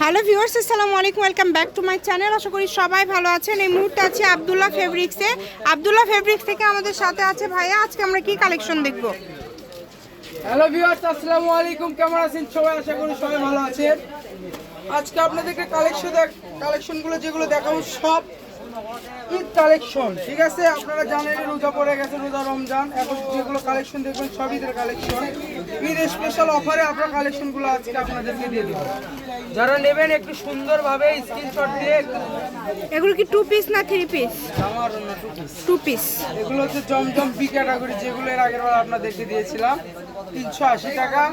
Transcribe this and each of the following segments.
Hello viewers, আসসালামু আলাইকুম, welcome back to my channel. আশা করি সবাই ভালো আছেন। এই মুহূর্তে আছি আব্দুল্লাহ ফেব্রিক্সে। আব্দুল্লাহ ফেব্রিক্স থেকে আমাদের সাথে আছে ভাইয়া। আজকে আমরা কি কালেকশন দেখব? হ্যালো ভিউয়ার্স, আসসালামু আলাইকুম, কেমন আছেন সবাই? আশা করি সবাই ভালো আছেন। আজকে আপনাদেরকে কালেকশনগুলো যেগুলো দেখাবো সব ঈদ কালেকশন, ঠিক আছে? আপনারা জানেন রোজা পড়ে গেছে, রোজা রমজান, এখন যেগুলো কালেকশন দেখবেন সব ঈদের কালেকশন। ঈদ স্পেশাল অফারে আপনার কালেকশনগুলো আজকে আপনাদেরকে দিয়ে দেবো। যারা নেবেন একটু সুন্দরভাবে স্ক্রিনশট দিয়ে। এগুলো কি 2 পিস না 3 পিস? আমার 2 পিস। এগুলো হচ্ছে জমজম বি ক্যাটাগরি, যেগুলো এর আগের বার আপনাদেরকে দিয়েছিলাম। 380 টাকা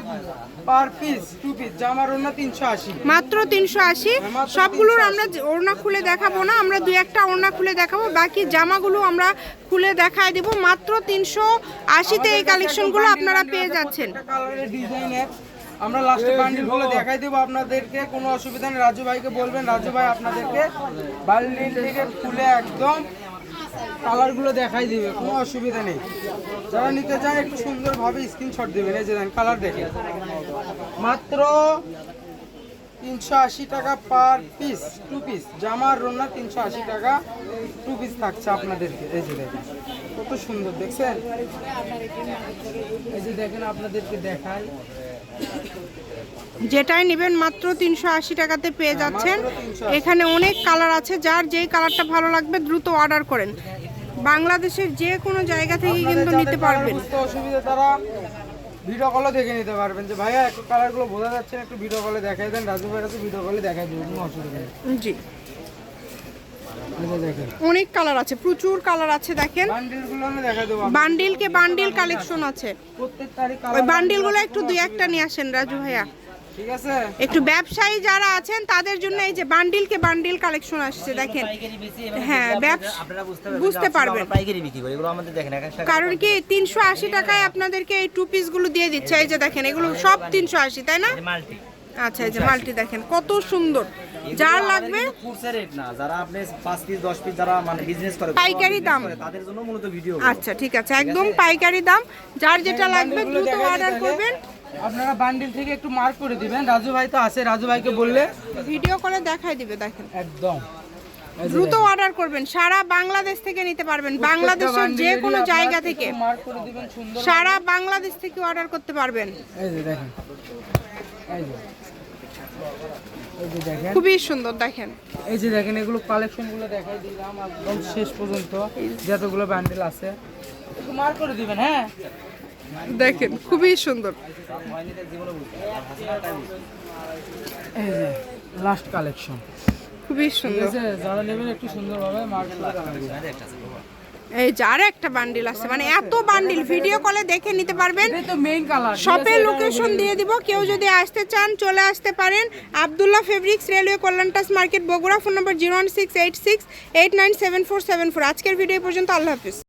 পার পিস, 2 পিস জামার ওড়না 380, মাত্র 380। সবগুলোর আমরা ওড়না খুলে দেখাবো না, আমরা দুই একটা ওড়না খুলে দেখাবো, বাকি জামাগুলো আমরা খুলে দেখায় দেব। মাত্র 380 তে এই কালেকশনগুলো আপনারা পেয়ে যাচ্ছেন। কালারের ডিজাইনের আমরা লাস্টে বান্ডিলগুলো দেখাই দেবো আপনাদেরকে, কোনো অসুবিধা নেই। রাজু ভাইকে বলবেন, রাজু ভাই আপনাদেরকে বান্ডিল থেকে খুলে একদম কালারগুলো দেখাই দিবে, কোনো অসুবিধা নেই। যারা নিতে চান একটু সুন্দরভাবে স্ক্রিনশট দেবেন। এই যে দেন কালার দেখে, মাত্র 380 টাকা পার পিস, 2 পিস জামার ওড়না 380 টাকা 2 পিস থাকছে আপনাদেরকে। এই যে দেখেন কত সুন্দর, দেখছেন? এই যে দেখেন আপনাদেরকে দেখাই, যেটাই নেবেন মাত্র 380 টাকাতে পেয়ে যাচ্ছেন। এখানে অনেক কালার আছে, যার যেই কালারটা ভালো লাগবে দ্রুত অর্ডার করেন। বাংলাদেশের যে কোনো জায়গা থেকে কিন্তু নিতে পারবেন। বুঝতে অসুবিধা তারা ভিডিও কলে দেখে নিতে পারবেন। যে ভাইয়া একটু কালারগুলো বোঝা যাচ্ছে না, একটু ভিডিও কলে দেখাই দেন। রাজু ভাইয়ের কাছে ভিডিও কলে দেখাই দেবেন, কোনো অসুবিধা নেই। জি, দেখেন অনেক কালার আছে, প্রচুর কালার আছে। দেখেন বান্ডিলগুলো আমি দেখাই দেবো। বান্ডিলকে বান্ডিল কালেকশন আছে। প্রত্যেকটারই ওই কালার বান্ডিলগুলো একটু দুই একটা নিয়ে আসেন রাজু ভাইয়া। ঠিক আছে? একটু ব্যবসায়ী যারা আছেন তাদের জন্য এই যে বান্ডিলকে বান্ডিল কালেকশন আসছে, দেখেন। হ্যাঁ, বুঝতে পারবেন, কারণ কি 380 টাকায় আপনাদেরকে এই 2 পিসগুলো দিয়ে দিচ্ছে। এই যে দেখেন, এগুলো সব 380, তাই না? আচ্ছা, এই যে মাল্টি দেখেন কত সুন্দর। যার লাগবে যারা আপনি 5 পিস 10 পিস যারা মানে বিজনেস করে পাইকারি দাম, তাদের জন্য মূলত ভিডিও। আচ্ছা ঠিক আছে, একদম পাইকারি দাম। যার যেটা লাগবে দ্রুত অর্ডার করবেন। আপনারা বান্ডিল থেকে একটু মার্ক করে দিবেন। রাজু ভাই তো আছে, রাজু ভাইকে বললে ভিডিও করে দেখাই দিবে। দেখেন একদম দ্রুত অর্ডার করবেন, সারা বাংলাদেশ থেকে নিতে পারবেন। বাংলাদেশের যে কোনো জায়গা থেকে, মার্ক করে দিবেন সুন্দর, সারা বাংলাদেশ থেকে অর্ডার করতে পারবেন। এই যে দেখেন, এই যে দেখেন খুবই সুন্দর। দেখেন এই যে দেখেন, এগুলো কালেকশনগুলো দেখাই দিলাম একদম শেষ পর্যন্ত, যতগুলো বান্ডিল আছে একটু মার্ক করে দিবেন। হ্যাঁ দেখেন খুবই সুন্দর। এই যে লাস্ট কালেকশন, খুবই ঠিক সুন্দর। আছে? যারা নেবেন একটু সুন্দরভাবে মার্ক করে দেখাবেন। এই যে আর একটা বান্ডিল আছে, মানে এত বান্ডিল ভিডিও কলে দেখে নিতে পারবেন। এটাই তো মেইন কালার। শপের লোকেশন দিয়ে দিব, কেউ যদি আসতে চান চলে আসতে পারেন। আব্দুল্লাহ ফেব্রিক্স, রেলওয়ে কল্যাণটাস মার্কেট, বগুড়া। Phone number 01686897474। আজকের ভিডিও পর্যন্ত, আল্লাহ হাফিজ।